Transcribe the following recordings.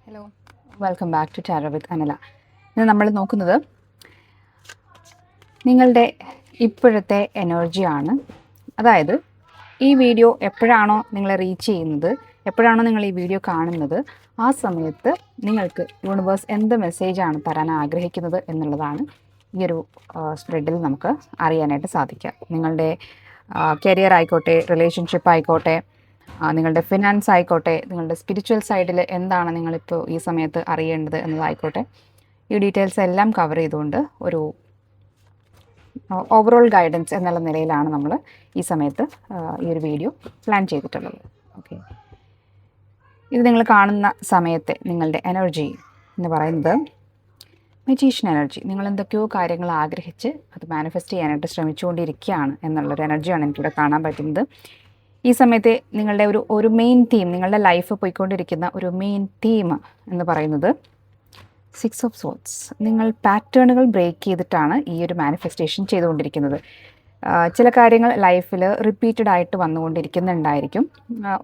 Hello, welcome back to tarot with Anala. ഇന്ന് നമ്മൾ നോക്കുന്നത് നിങ്ങളുടെ ഇപ്പോഴത്തെ എനർജിയാണ്. അതായത് ഈ വീഡിയോ എപ്പോഴാണോ നിങ്ങളെ റീച്ച് ചെയ്യുന്നത്, എപ്പോഴാണോ നിങ്ങൾ ഈ വീഡിയോ കാണുന്നത്, ആ സമയത്ത് നിങ്ങൾക്ക് യൂണിവേഴ്സ് എന്ത് മെസ്സേജാണ് തരാൻ ആഗ്രഹിക്കുന്നത് എന്നുള്ളതാണ് ഈ ഒരു സ്പ്രെഡിൽ നമുക്ക് അറിയാനായിട്ട് സാധിക്കുക. നിങ്ങളുടെ കരിയർ ആയിക്കോട്ടെ, റിലേഷൻഷിപ്പ് ആയിക്കോട്ടെ, നിങ്ങളുടെ ഫിനാൻസ് ആയിക്കോട്ടെ, നിങ്ങളുടെ സ്പിരിച്വൽ സൈഡിൽ എന്താണ് നിങ്ങളിപ്പോൾ ഈ സമയത്ത് അറിയേണ്ടത് എന്നതായിക്കോട്ടെ, ഈ ഡീറ്റെയിൽസ് എല്ലാം കവർ ചെയ്തുകൊണ്ട് ഒരു ഓവറോൾ ഗൈഡൻസ് എന്നുള്ള നിലയിലാണ് നമ്മൾ ഈ സമയത്ത് ഈ ഒരു വീഡിയോ പ്ലാൻ ചെയ്തിട്ടുള്ളത്. ഓക്കെ, ഇത് നിങ്ങൾ കാണുന്ന സമയത്തെ നിങ്ങളുടെ എനർജി എന്ന് പറയുന്നത് മജീഷ്യൻ എനർജി. നിങ്ങൾ എന്തൊക്കെയോ കാര്യങ്ങൾ ആഗ്രഹിച്ച് അത് മാനിഫെസ്റ്റ് ചെയ്യാനായിട്ട് ശ്രമിച്ചുകൊണ്ടിരിക്കുകയാണ് എന്നുള്ളൊരു എനർജിയാണ് എനിക്കിവിടെ കാണാൻ പറ്റുന്നത്. ഈ സമയത്ത് നിങ്ങളുടെ ഒരു മെയിൻ തീം, നിങ്ങളുടെ ലൈഫ് പോയിക്കൊണ്ടിരിക്കുന്ന ഒരു മെയിൻ തീം എന്ന് പറയുന്നത് 6 ഓഫ് സോർട്സ്. നിങ്ങൾ പാറ്റേണുകൾ ബ്രേക്ക് ചെയ്തിട്ടാണ് ഈ ഒരു മാനിഫെസ്റ്റേഷൻ ചെയ്തുകൊണ്ടിരിക്കുന്നത്. ചില കാര്യങ്ങൾ ലൈഫിൽ റിപ്പീറ്റഡ് ആയിട്ട് വന്നുകൊണ്ടിരിക്കുന്നുണ്ടായിരിക്കും.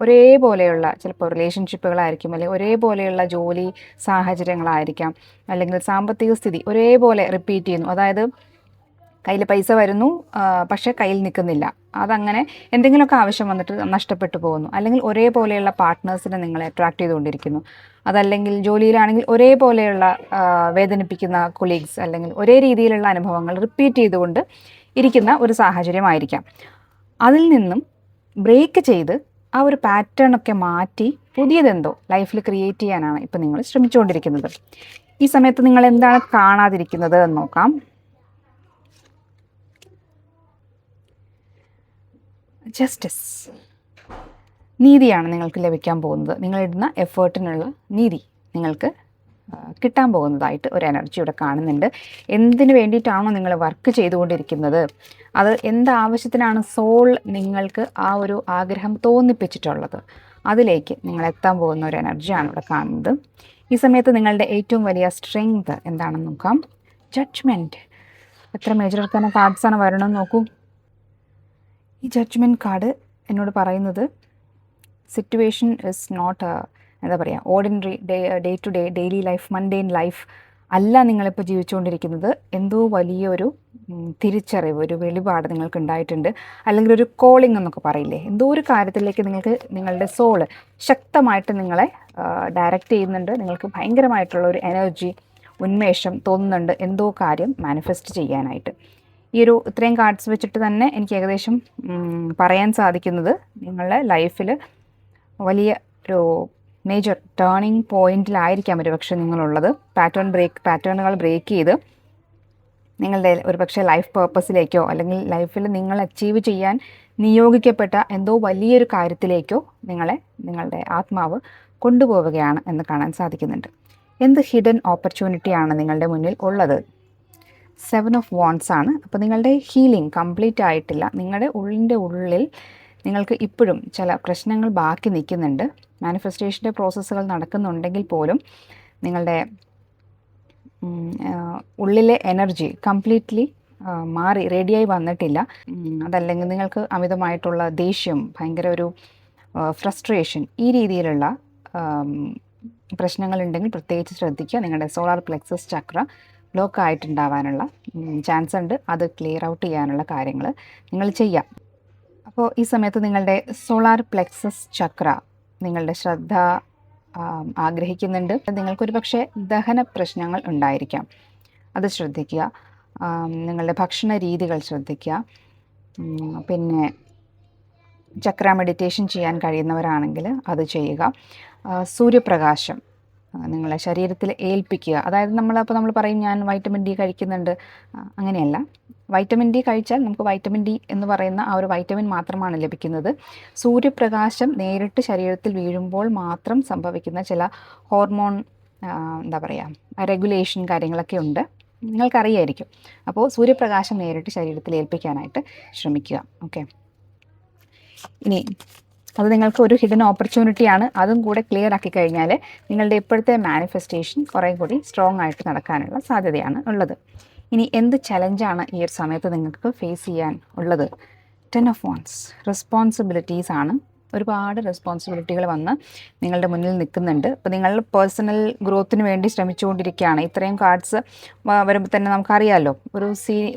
ഒരേപോലെയുള്ള ചിലപ്പോൾ റിലേഷൻഷിപ്പുകളായിരിക്കും, അല്ലെങ്കിൽ ഒരേപോലെയുള്ള ജോലി സാഹചര്യങ്ങളായിരിക്കാം, അല്ലെങ്കിൽ സാമ്പത്തിക സ്ഥിതി ഒരേപോലെ റിപ്പീറ്റ് ചെയ്യുന്നു. അതായത് കയ്യിൽ പൈസ വരുന്നു, പക്ഷേ കയ്യിൽ നിൽക്കുന്നില്ല. അതങ്ങനെ എന്തെങ്കിലുമൊക്കെ ആവശ്യം വന്നിട്ട് നഷ്ടപ്പെട്ടു പോകുന്നു. അല്ലെങ്കിൽ ഒരേപോലെയുള്ള പാർട്ട്നേഴ്സിനെ നിങ്ങളെ അട്രാക്ട് ചെയ്തുകൊണ്ടിരിക്കുന്നു. അതല്ലെങ്കിൽ ജോലിയിലാണെങ്കിൽ ഒരേപോലെയുള്ള വേദനിപ്പിക്കുന്ന കൊളീഗ്സ്, അല്ലെങ്കിൽ ഒരേ രീതിയിലുള്ള അനുഭവങ്ങൾ റിപ്പീറ്റ് ചെയ്തുകൊണ്ട് ഇരിക്കുന്ന ഒരു സാഹചര്യമായിരിക്കാം. അതിൽ നിന്നും ബ്രേക്ക് ചെയ്ത് ആ ഒരു പാറ്റേണൊക്കെ മാറ്റി പുതിയതെന്തോ ലൈഫിൽ ക്രിയേറ്റ് ചെയ്യാനാണ് ഇപ്പം നിങ്ങൾ ശ്രമിച്ചുകൊണ്ടിരിക്കുന്നത്. ഈ സമയത്ത് നിങ്ങൾ എന്താണ് കാണാതിരിക്കുന്നത് എന്ന് നോക്കാം. ജസ്റ്റിസ്, നീതിയാണ് നിങ്ങൾക്ക് ലഭിക്കാൻ പോകുന്നത്. നിങ്ങളിടുന്ന എഫേർട്ടിനുള്ള നീതി നിങ്ങൾക്ക് കിട്ടാൻ പോകുന്നതായിട്ട് ഒരു എനർജി ഇവിടെ കാണുന്നുണ്ട്. എന്തിനു വേണ്ടിയിട്ടാണോ നിങ്ങൾ വർക്ക് ചെയ്തുകൊണ്ടിരിക്കുന്നത്, അത് എന്താവശ്യത്തിനാണ് സോൾ നിങ്ങൾക്ക് ആ ഒരു ആഗ്രഹം തോന്നിപ്പിച്ചിട്ടുള്ളത്, അതിലേക്ക് നിങ്ങൾ എത്താൻ പോകുന്ന ഒരു എനർജിയാണ് ഇവിടെ കാണുന്നത്. ഈ സമയത്ത് നിങ്ങളുടെ ഏറ്റവും വലിയ സ്ട്രെങ്ത് എന്താണെന്ന് നോക്കാം. ജഡ്ജ്മെൻറ്റ്. എത്ര മേജർ ആർക്കാന കാർഡ്സാണ് വരണമെന്ന് നോക്കൂ. ഈ ജഡ്ജ്മെൻറ്റ് കാർഡ് എന്നോട് പറയുന്നത് സിറ്റുവേഷൻ ഇസ് നോട്ട് എന്താ പറയുക ordinary day to day daily life, mundane life അല്ല നിങ്ങളിപ്പോൾ ജീവിച്ചുകൊണ്ടിരിക്കുന്നത്. എന്തോ വലിയൊരു തിരിച്ചറിവ്, ഒരു വെളിപാട് നിങ്ങൾക്ക് ഉണ്ടായിട്ടുണ്ട്. അല്ലെങ്കിൽ ഒരു കോളിംഗ് എന്നൊക്കെ പറയില്ലേ, എന്തോ ഒരു കാര്യത്തിലേക്ക് നിങ്ങൾക്ക് നിങ്ങളുടെ സോള് ശക്തമായിട്ട് നിങ്ങളെ ഡയറക്റ്റ് ചെയ്യുന്നുണ്ട്. നിങ്ങൾക്ക് ഭയങ്കരമായിട്ടുള്ള ഒരു എനർജി, ഉന്മേഷം തോന്നുന്നുണ്ട് എന്തോ കാര്യം മാനിഫെസ്റ്റ് ചെയ്യാനായിട്ട്. ഈ ഒരു ഇത്രയും കാർഡ്സ് വെച്ചിട്ട് തന്നെ എനിക്ക് ഏകദേശം പറയാൻ സാധിക്കുന്നത് നിങ്ങളുടെ ലൈഫിൽ വലിയ ഒരു മേജർ ടേണിംഗ് പോയിന്റിലായിരിക്കാം ഒരുപക്ഷെ നിങ്ങളുള്ളത്. പാറ്റേണുകൾ ബ്രേക്ക് ചെയ്ത് നിങ്ങളുടെ ഒരുപക്ഷെ ലൈഫ് പേർപ്പസിലേക്കോ, അല്ലെങ്കിൽ ലൈഫിൽ നിങ്ങൾ അച്ചീവ് ചെയ്യാൻ നിയോഗിക്കപ്പെട്ട എന്തോ വലിയൊരു കാര്യത്തിലേക്കോ നിങ്ങളുടെ ആത്മാവ് കൊണ്ടുപോവുകയാണ് എന്ന് കാണാൻ സാധിക്കുന്നുണ്ട്. എന്ത് ഹിഡൻ ഓപ്പർച്യൂണിറ്റിയാണ് നിങ്ങളുടെ മുന്നിൽ ഉള്ളത്? 7 ഓഫ് വാണ്ട്സ് ആണ്. അപ്പോൾ നിങ്ങളുടെ ഹീലിംഗ് കംപ്ലീറ്റ് ആയിട്ടില്ല. നിങ്ങളുടെ ഉള്ളിൽ നിങ്ങൾക്ക് ഇപ്പോഴും ചില പ്രശ്നങ്ങൾ ബാക്കി നിൽക്കുന്നുണ്ട്. മാനിഫെസ്റ്റേഷൻ്റെ പ്രോസസ്സുകൾ നടക്കുന്നുണ്ടെങ്കിൽ പോലും നിങ്ങളുടെ ഉള്ളിലെ എനർജി കംപ്ലീറ്റ്ലി മാറി റെഡിയായി വന്നിട്ടില്ല. അതല്ലെങ്കിൽ നിങ്ങൾക്ക് അമിതമായിട്ടുള്ള ദേഷ്യം, ഭയങ്കര ഒരു ഫ്രസ്ട്രേഷൻ, ഈ രീതിയിലുള്ള പ്രശ്നങ്ങളുണ്ടെങ്കിൽ പ്രത്യേകിച്ച് ശ്രദ്ധിക്കുക. നിങ്ങളുടെ സോളാർ പ്ലെക്സസ് ചക്ര ബ്ലോക്ക് ആയിട്ടുണ്ടാവാനുള്ള ചാൻസ് ഉണ്ട്. അത് ക്ലിയർ ഔട്ട് ചെയ്യാനുള്ള കാര്യങ്ങൾ നിങ്ങൾ ചെയ്യാം. അപ്പോൾ ഈ സമയത്ത് നിങ്ങളുടെ സോളാർ പ്ലെക്സസ് ചക്ര നിങ്ങളുടെ ശ്രദ്ധ ആഗ്രഹിക്കുന്നുണ്ട്. നിങ്ങൾക്കൊരു പക്ഷേ ദഹന പ്രശ്നങ്ങൾ ഉണ്ടായിരിക്കാം, അത് ശ്രദ്ധിക്കുക. നിങ്ങളുടെ ഭക്ഷണ രീതികൾ ശ്രദ്ധിക്കുക. പിന്നെ ചക്ര മെഡിറ്റേഷൻ ചെയ്യാൻ കഴിയുന്നവരാണെങ്കിൽ അത് ചെയ്യുക. സൂര്യപ്രകാശം നിങ്ങളെ ശരീരത്തിൽ ഏൽപ്പിക്കുക. അതായത് നമ്മൾ പറയും ഞാൻ വൈറ്റമിൻ ഡി കഴിക്കുന്നുണ്ട്, അങ്ങനെയല്ല. വൈറ്റമിൻ ഡി കഴിച്ചാൽ നമുക്ക് വൈറ്റമിൻ ഡി എന്ന് പറയുന്ന ആ ഒരു വൈറ്റമിൻ മാത്രമാണ് ലഭിക്കുന്നത്. സൂര്യപ്രകാശം നേരിട്ട് ശരീരത്തിൽ വീഴുമ്പോൾ മാത്രം സംഭവിക്കുന്ന ചില ഹോർമോൺ എന്താ പറയുക റെഗുലേഷൻ കാര്യങ്ങളൊക്കെ ഉണ്ട്, നിങ്ങൾക്കറിയായിരിക്കും. അപ്പോൾ സൂര്യപ്രകാശം നേരിട്ട് ശരീരത്തിൽ ഏൽപ്പിക്കാനായിട്ട് ശ്രമിക്കുക. ഓക്കെ, ഇനി അത് നിങ്ങൾക്ക് ഒരു ഹിഡൻ ഓപ്പർച്യൂണിറ്റിയാണ്. അതും കൂടെ ക്ലിയർ ആക്കി കഴിഞ്ഞാൽ നിങ്ങളുടെ ഇപ്പോഴത്തെ മാനിഫെസ്റ്റേഷൻ കുറേ കൂടി സ്ട്രോങ് ആയിട്ട് നടക്കാനുള്ള സാധ്യതയാണ് ഉള്ളത്. ഇനി എന്ത് ചലഞ്ചാണ് ഈ ഒരു സമയത്ത് നിങ്ങൾക്ക് ഫേസ് ചെയ്യാൻ ഉള്ളത്? 10 ഓഫ് വാണ്ട്സ്. റെസ്പോൺസിബിലിറ്റീസ് ആണ് ഒരുപാട് റെസ്പോൺസിബിലിറ്റികൾ വന്ന് നിങ്ങളുടെ മുന്നിൽ നിൽക്കുന്നുണ്ട്. അപ്പോൾ നിങ്ങൾ പേഴ്സണൽ ഗ്രോത്തിന് വേണ്ടി ശ്രമിച്ചുകൊണ്ടിരിക്കുകയാണ്. ഇത്രയും കാർഡ്സ് വരുമ്പോൾ തന്നെ നമുക്കറിയാമല്ലോ, ഒരു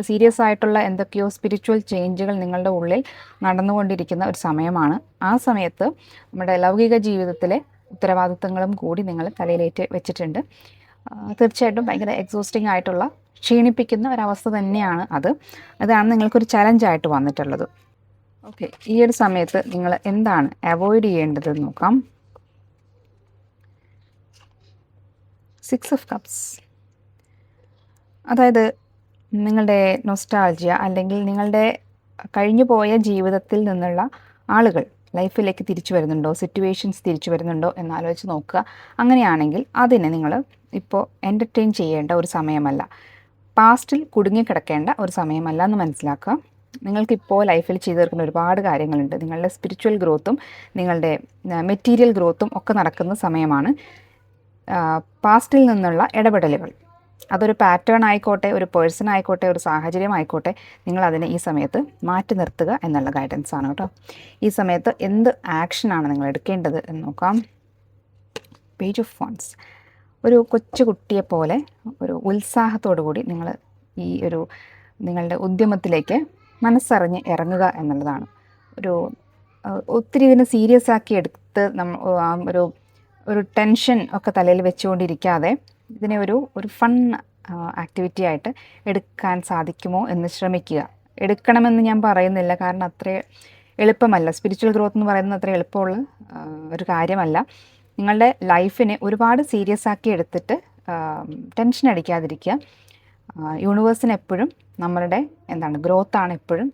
സീരിയസ് ആയിട്ടുള്ള എന്തൊക്കെയോ സ്പിരിച്വൽ ചേഞ്ചുകൾ നിങ്ങളുടെ ഉള്ളിൽ നടന്നുകൊണ്ടിരിക്കുന്ന ഒരു സമയമാണ്. ആ സമയത്ത് നമ്മുടെ ലൗകിക ജീവിതത്തിലെ ഉത്തരവാദിത്തങ്ങളും കൂടി നിങ്ങൾ തലയിലേറ്റ് വെച്ചിട്ടുണ്ട്. തീർച്ചയായിട്ടും ഭയങ്കര എക്സോസ്റ്റിംഗ് ആയിട്ടുള്ള, ക്ഷീണിപ്പിക്കുന്ന ഒരവസ്ഥ തന്നെയാണ് അതാണ് നിങ്ങൾക്കൊരു ചലഞ്ചായിട്ട് വന്നിട്ടുള്ളത്. ഓക്കെ, ഈ ഒരു സമയത്ത് നിങ്ങൾ എന്താണ് അവോയ്ഡ് ചെയ്യേണ്ടതെന്ന് നോക്കാം. 6 ഓഫ് കപ്സ്, അതായത് നിങ്ങളുടെ നൊസ്റ്റാൾജിയ അല്ലെങ്കിൽ നിങ്ങളുടെ കഴിഞ്ഞു പോയ ജീവിതത്തിൽ നിന്നുള്ള ആളുകൾ ലൈഫിലേക്ക് തിരിച്ചു വരുന്നുണ്ടോ, സിറ്റുവേഷൻസ് തിരിച്ചു വരുന്നുണ്ടോ എന്നാലോചിച്ച് നോക്കുക. അങ്ങനെയാണെങ്കിൽ അതിനെ നിങ്ങൾ ഇപ്പോൾ എൻ്റർടൈൻ ചെയ്യേണ്ട ഒരു സമയമല്ല, പാസ്റ്റിൽ കുടുങ്ങിക്കിടക്കേണ്ട ഒരു സമയമല്ല എന്ന് മനസ്സിലാക്കുക. നിങ്ങൾക്കിപ്പോൾ ലൈഫിൽ ചെയ്തു തീർക്കുന്ന ഒരുപാട് കാര്യങ്ങളുണ്ട്. നിങ്ങളുടെ സ്പിരിച്വൽ ഗ്രോത്തും നിങ്ങളുടെ മെറ്റീരിയൽ ഗ്രോത്തും ഒക്കെ നടക്കുന്ന സമയമാണ്. പാസ്റ്റിൽ നിന്നുള്ള ഇടപെടലുകൾ, അതൊരു പാറ്റേൺ ആയിക്കോട്ടെ, ഒരു പേഴ്സൺ ആയിക്കോട്ടെ, ഒരു സാഹചര്യം ആയിക്കോട്ടെ, നിങ്ങളതിനെ ഈ സമയത്ത് മാറ്റി നിർത്തുക എന്നുള്ള ഗൈഡൻസ് ആണ് കേട്ടോ. ഈ സമയത്ത് എന്ത് ആക്ഷനാണ് നിങ്ങൾ എടുക്കേണ്ടത് എന്ന് നോക്കാം. പേജ് ഓഫ് വൺസ്, ഒരു കൊച്ചു കുട്ടിയെപ്പോലെ ഒരു ഉത്സാഹത്തോടു കൂടി നിങ്ങൾ ഈ ഒരു നിങ്ങളുടെ ഉദ്യമത്തിലേക്ക് മനസ്സറിഞ്ഞ് ഇറങ്ങുക എന്നുള്ളതാണ്. ഒത്തിരി ഇതിനെ സീരിയസ് ആക്കി എടുത്ത് ഒരു ടെൻഷൻ ഒക്കെ തലയിൽ വെച്ചുകൊണ്ടിരിക്കാതെ ഇതിനെ ഒരു ഫൺ ആക്ടിവിറ്റി ആയിട്ട് എടുക്കാൻ സാധിക്കുമോ എന്ന് ശ്രമിക്കുക. എടുക്കണമെന്ന് ഞാൻ പറയുന്നില്ല, കാരണം അത്ര എളുപ്പമല്ല. സ്പിരിച്വൽ ഗ്രോത്ത് എന്ന് പറയുന്നത് അത്ര എളുപ്പമുള്ള ഒരു കാര്യമല്ല. നിങ്ങളുടെ ലൈഫിനെ ഒരുപാട് സീരിയസ് ആക്കി എടുത്തിട്ട് ടെൻഷൻ അടിക്കാതിരിക്കുക. യൂണിവേഴ്സിന് എപ്പോഴും നമ്മളുടെ ഗ്രോത്താണ് എപ്പോഴും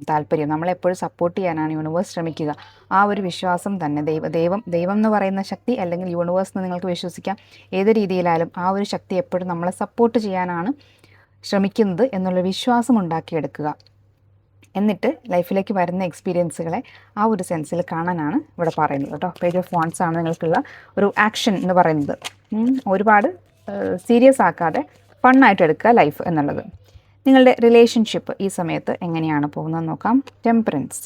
താല്പര്യം. നമ്മളെപ്പോഴും സപ്പോർട്ട് ചെയ്യാനാണ് യൂണിവേഴ്സ് ശ്രമിക്കുക. ആ ഒരു വിശ്വാസം തന്നെ ദൈവം എന്ന് പറയുന്ന ശക്തി, അല്ലെങ്കിൽ യൂണിവേഴ്സ് എന്ന് നിങ്ങൾക്ക് വിശ്വസിക്കാം, ഏത് രീതിയിലായാലും ആ ഒരു ശക്തി എപ്പോഴും നമ്മളെ സപ്പോർട്ട് ചെയ്യാനാണ് ശ്രമിക്കുന്നത് എന്നുള്ള വിശ്വാസം ഉണ്ടാക്കിയെടുക്കുക. എന്നിട്ട് ലൈഫിലേക്ക് വരുന്ന എക്സ്പീരിയൻസുകളെ ആ ഒരു സെൻസിൽ കാണാനാണ് ഇവിടെ പറയുന്നത് കേട്ടോ. പേജ് ഓഫ് വാണ്ട്സ് ആണ് നിങ്ങൾക്കുള്ള ഒരു ആക്ഷൻ എന്ന് പറയുന്നത്. ഒരുപാട് സീരിയസ് ആക്കാതെ ഫണ്ണായിട്ട് എടുക്കുക ലൈഫ് എന്നുള്ളത്. നിങ്ങളുടെ റിലേഷൻഷിപ്പ് ഈ സമയത്ത് എങ്ങനെയാണ് പോകുന്നതെന്ന് നോക്കാം. ടെമ്പറൻസ്,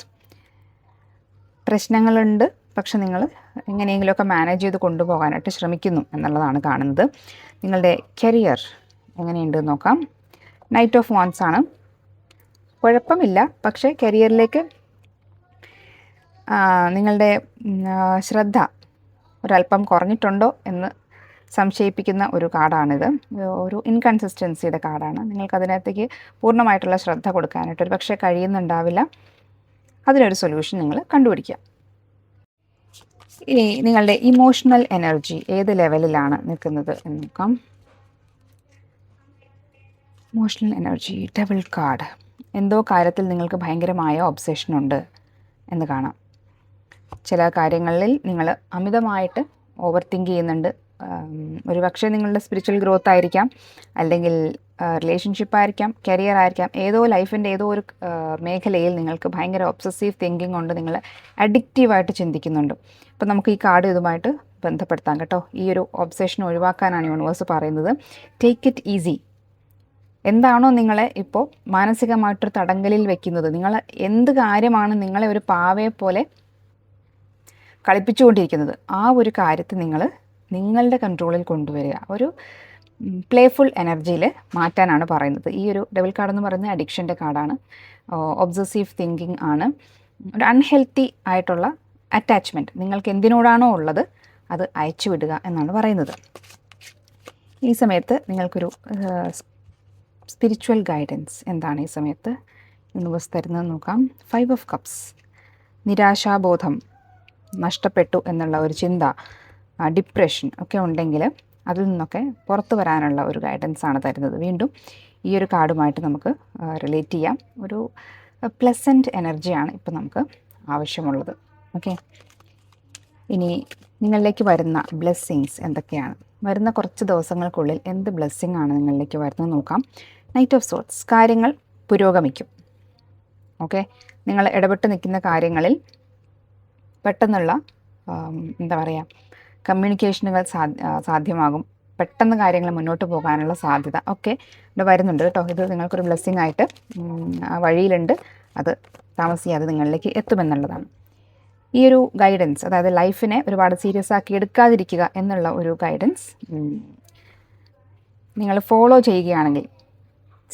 പ്രശ്നങ്ങളുണ്ട്, പക്ഷെ നിങ്ങൾ എങ്ങനെയെങ്കിലുമൊക്കെ മാനേജ് ചെയ്ത് കൊണ്ടുപോകാനായിട്ട് ശ്രമിക്കുന്നു എന്നുള്ളതാണ് കാണുന്നത്. നിങ്ങളുടെ കരിയർ എങ്ങനെയുണ്ട് നോക്കാം. നൈറ്റ് ഓഫ് വാണ്ട്സ് ആണ്. കുഴപ്പമില്ല, പക്ഷേ കരിയറിലേക്ക് നിങ്ങളുടെ ശ്രദ്ധ ഒരല്പം കുറഞ്ഞിട്ടുണ്ടോ എന്ന് സംശയിപ്പിക്കുന്ന ഒരു കാർഡാണിത്. ഒരു ഇൻകൺസിസ്റ്റൻസിയുടെ കാർഡാണ്. നിങ്ങൾക്കതിനകത്തേക്ക് പൂർണ്ണമായിട്ടുള്ള ശ്രദ്ധ കൊടുക്കാനായിട്ട് ഒരു പക്ഷേ കഴിയുന്നുണ്ടാവില്ല. അതിനൊരു സൊല്യൂഷൻ നിങ്ങൾ കണ്ടുപിടിക്കുക. ഇനി നിങ്ങളുടെ ഇമോഷണൽ എനർജി ഏത് ലെവലിലാണ് നിൽക്കുന്നത് എന്ന് നോക്കാം. Emotional energy, double card. എന്തോ കാര്യത്തിൽ നിങ്ങൾക്ക് ഭയങ്കരമായ ഒബ്സെഷനുണ്ട് എന്ന് കാണാം. ചില കാര്യങ്ങളിൽ നിങ്ങൾ അമിതമായിട്ട് ഓവർ തിങ്ക് ചെയ്യുന്നുണ്ട്. ഒരു പക്ഷേ നിങ്ങളുടെ സ്പിരിച്വൽ ഗ്രോത്ത് ആയിരിക്കാം, അല്ലെങ്കിൽ റിലേഷൻഷിപ്പ് ആയിരിക്കാം, കരിയർ ആയിരിക്കാം. ലൈഫിൻ്റെ ഏതോ ഒരു മേഖലയിൽ നിങ്ങൾക്ക് ഭയങ്കര ഒബ്സസീവ് തിങ്കിങ് കൊണ്ട് നിങ്ങൾ അഡിക്റ്റീവായിട്ട് ചിന്തിക്കുന്നുണ്ട്. അപ്പോൾ നമുക്ക് ഈ കാർഡ് ഇതുമായിട്ട് ബന്ധപ്പെടുത്താം കേട്ടോ. ഈ ഒരു ഒബ്സെഷൻ ഒഴിവാക്കാനാണ് യൂണിവേഴ്സ് പറയുന്നത്. Take it easy. എന്താണോ നിങ്ങളെ ഇപ്പോൾ മാനസികമായിട്ടൊരു തടങ്കലിൽ വെക്കുന്നത്, എന്ത് കാര്യമാണ് നിങ്ങളെ ഒരു പാവയെ പോലെ കളിപ്പിച്ചുകൊണ്ടിരിക്കുന്നത്, ആ ഒരു കാര്യത്തെ നിങ്ങളുടെ കൺട്രോളിൽ കൊണ്ടുവരിക. ഒരു പ്ലേഫുൾ എനർജിയിൽ മാറ്റാനാണ് പറയുന്നത്. ഈ ഒരു ഡബിൾ കാർഡ് എന്ന് പറയുന്നത് അഡിക്ഷൻ്റെ കാർഡാണ്. ഒബ്സസീവ് തിങ്കിങ് ആണ്. ഒരു അൺഹെൽത്തി ആയിട്ടുള്ള അറ്റാച്ച്മെൻറ്റ് നിങ്ങൾക്ക് എന്തിനോടാണോ ഉള്ളത് അത് അയച്ചു വിടുക എന്നാണ് പറയുന്നത്. ഈ സമയത്ത് നിങ്ങൾക്കൊരു സ്പിരിച്വൽ ഗൈഡൻസ് എന്താണ് ഈ സമയത്ത് യൂണിവേഴ്സ് തരുന്നതെന്ന് നോക്കാം. 5 ഓഫ് കപ്സ്, നിരാശാബോധം, നഷ്ടപ്പെട്ടു എന്നുള്ള ഒരു ചിന്ത, ഡിപ്രഷൻ ഒക്കെ ഉണ്ടെങ്കിൽ അതിൽ നിന്നൊക്കെ പുറത്തു വരാനുള്ള ഒരു ഗൈഡൻസ് ആണ് തരുന്നത്. വീണ്ടും ഈ ഒരു കാർഡുമായിട്ട് നമുക്ക് റിലേറ്റ് ചെയ്യാം. ഒരു പ്ലസൻറ്റ് എനർജിയാണ് ഇപ്പോൾ നമുക്ക് ആവശ്യമുള്ളത്. ഓക്കെ, ഇനി നിങ്ങളിലേക്ക് വരുന്ന ബ്ലെസ്സിങ്സ് എന്തൊക്കെയാണ്? വരുന്ന കുറച്ച് ദിവസങ്ങൾക്കുള്ളിൽ എന്ത് ബ്ലെസ്സിങ് ആണ് നിങ്ങളിലേക്ക് വരുന്നത് നോക്കാം. നൈറ്റ് ഓഫ് സോർട്സ്, കാര്യങ്ങൾ പുരോഗമിക്കും. ഓക്കെ, നിങ്ങൾ ഇടപെട്ട് നിൽക്കുന്ന കാര്യങ്ങളിൽ പെട്ടെന്നുള്ള കമ്മ്യൂണിക്കേഷനുകൾ സാധ്യമാകും. പെട്ടെന്ന് കാര്യങ്ങൾ മുന്നോട്ട് പോകാനുള്ള സാധ്യത ഒക്കെ ഇവിടെ വരുന്നുണ്ട് കേട്ടോ. ഇത് നിങ്ങൾക്കൊരു ബ്ലെസ്സിങ് ആയിട്ട് ആ വഴിയിലുണ്ട്. അത് താമസിയാതെ നിങ്ങളിലേക്ക് എത്തുമെന്നുള്ളതാണ്. ഈ ഒരു ഗൈഡൻസ്, അതായത് ലൈഫിനെ ഒരുപാട് സീരിയസ് ആക്കി എടുക്കാതിരിക്കുക എന്നുള്ള ഒരു ഗൈഡൻസ് നിങ്ങൾ ഫോളോ ചെയ്യുകയാണെങ്കിൽ,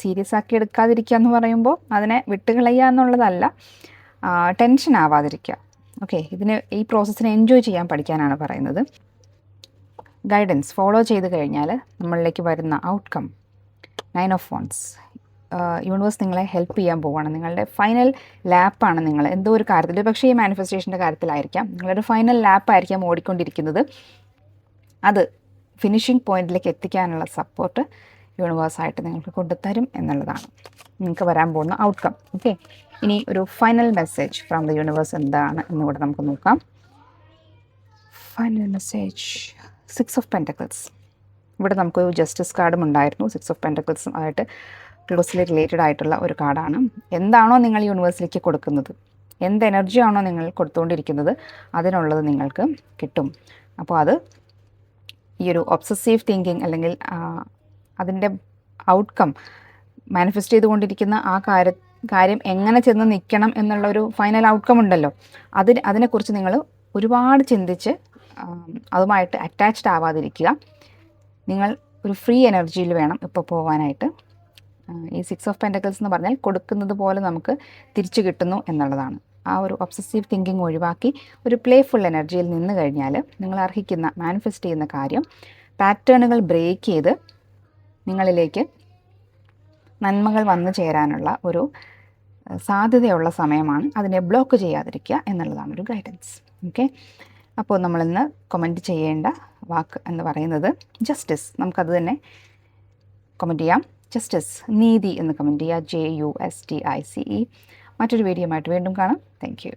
സീരിയസ് ആക്കി എടുക്കാതിരിക്കുക എന്ന് പറയുമ്പോൾ അതിനെ വിട്ടുകളയുക എന്നുള്ളതല്ല, ടെൻഷൻ ആവാതിരിക്കുക. ഓക്കെ, ഈ പ്രോസസ്സിനെ എൻജോയ് ചെയ്യാൻ പഠിക്കാനാണ് പറയുന്നത്. ഗൈഡൻസ് ഫോളോ ചെയ്ത് കഴിഞ്ഞാൽ നമ്മളിലേക്ക് വരുന്ന ഔട്ട്കം 9 ഓഫ് വൺസ്. യൂണിവേഴ്സ് നിങ്ങളെ ഹെൽപ്പ് ചെയ്യാൻ പോവുകയാണ്. നിങ്ങളുടെ ഫൈനൽ ലാപ്പാണ് നിങ്ങൾ എന്തോ ഒരു കാര്യത്തിൽ, പക്ഷേ ഈ മാനിഫെസ്റ്റേഷൻ്റെ കാര്യത്തിലായിരിക്കാം, നിങ്ങളൊരു ഫൈനൽ ലാപ്പായിരിക്കാം ഓടിക്കൊണ്ടിരിക്കുന്നത്. അത് ഫിനിഷിംഗ് പോയിന്റിലേക്ക് എത്തിക്കാനുള്ള സപ്പോർട്ട് യൂണിവേഴ്സായിട്ട് നിങ്ങൾക്ക് കൊണ്ടുതരും എന്നുള്ളതാണ് നിങ്ങൾക്ക് വരാൻ പോകുന്ന ഔട്ട്കം. ഓക്കെ, ഇനി ഒരു final message from the universe എന്താണ് എന്നുകൂടെ നമുക്ക് നോക്കാം. Final message 6 of pentacles. ഇവിടെ നമുക്കൊരു ജസ്റ്റിസ് കാർഡും ഉണ്ടായിരുന്നു. 6 ഓഫ് പെൻറ്റക്കിൾസും ആയിട്ട് ക്ലോസ്ലി റിലേറ്റഡ് ആയിട്ടുള്ള ഒരു കാർഡാണ്. എന്താണോ നിങ്ങൾ യൂണിവേഴ്സിലേക്ക് കൊടുക്കുന്നത്, എന്ത് എനർജിയാണോ നിങ്ങൾ കൊടുത്തുകൊണ്ടിരിക്കുന്നത്, അതിനുള്ളത് നിങ്ങൾക്ക് കിട്ടും. അപ്പോൾ അത് ഈ ഒരു ഒബ്സസീവ് തിങ്കിങ് അല്ലെങ്കിൽ അതിൻ്റെ ഔട്ട്കം മാനിഫെസ്റ്റ് ചെയ്തുകൊണ്ടിരിക്കുന്ന ആ കാര്യം എങ്ങനെ ചെന്ന് നിൽക്കണം എന്നുള്ളൊരു ഫൈനൽ ഔട്ട്കം ഉണ്ടല്ലോ, അതിനെക്കുറിച്ച് നിങ്ങൾ ഒരുപാട് ചിന്തിച്ച് അതുമായിട്ട് അറ്റാച്ച്ഡ് ആവാതിരിക്കുക. നിങ്ങൾ ഒരു ഫ്രീ എനർജിയിൽ വേണം ഇപ്പോൾ പോകാനായിട്ട്. ഈ 6 ഓഫ് പെൻറ്റക്കിൾസ് എന്ന് പറഞ്ഞാൽ കൊടുക്കുന്നത് പോലെ നമുക്ക് തിരിച്ചു കിട്ടുന്നു എന്നുള്ളതാണ്. ആ ഒരു ഒബ്സസീവ് തിങ്കിങ് ഒഴിവാക്കി ഒരു പ്ലേഫുൾ എനർജിയിൽ നിന്ന് കഴിഞ്ഞാൽ നിങ്ങൾ അർഹിക്കുന്ന മാനിഫെസ്റ്റ് ചെയ്യുന്ന കാര്യം പാറ്റേണുകൾ ബ്രേക്ക് ചെയ്ത് നിങ്ങളിലേക്ക് നന്മകൾ വന്നു ചേരാനുള്ള ഒരു സാധ്യതയുള്ള സമയമാണ്. അതിനെ ബ്ലോക്ക് ചെയ്യാതിരിക്കുക എന്നുള്ളതാണ് ഒരു ഗൈഡൻസ്. ഓക്കെ, അപ്പോൾ നമ്മളിന്ന് കമൻറ്റ് ചെയ്യേണ്ട വാക്ക് എന്ന് പറയുന്നത് ജസ്റ്റിസ്. നമുക്കത് തന്നെ കമൻറ്റ് ചെയ്യാം. ജസ്റ്റിസ്, നീതി എന്ന് കമൻറ്റ് ചെയ്യുക. JUSTICE. മറ്റൊരു വീഡിയോ ആയിട്ട് വീണ്ടും കാണാം. Thank you.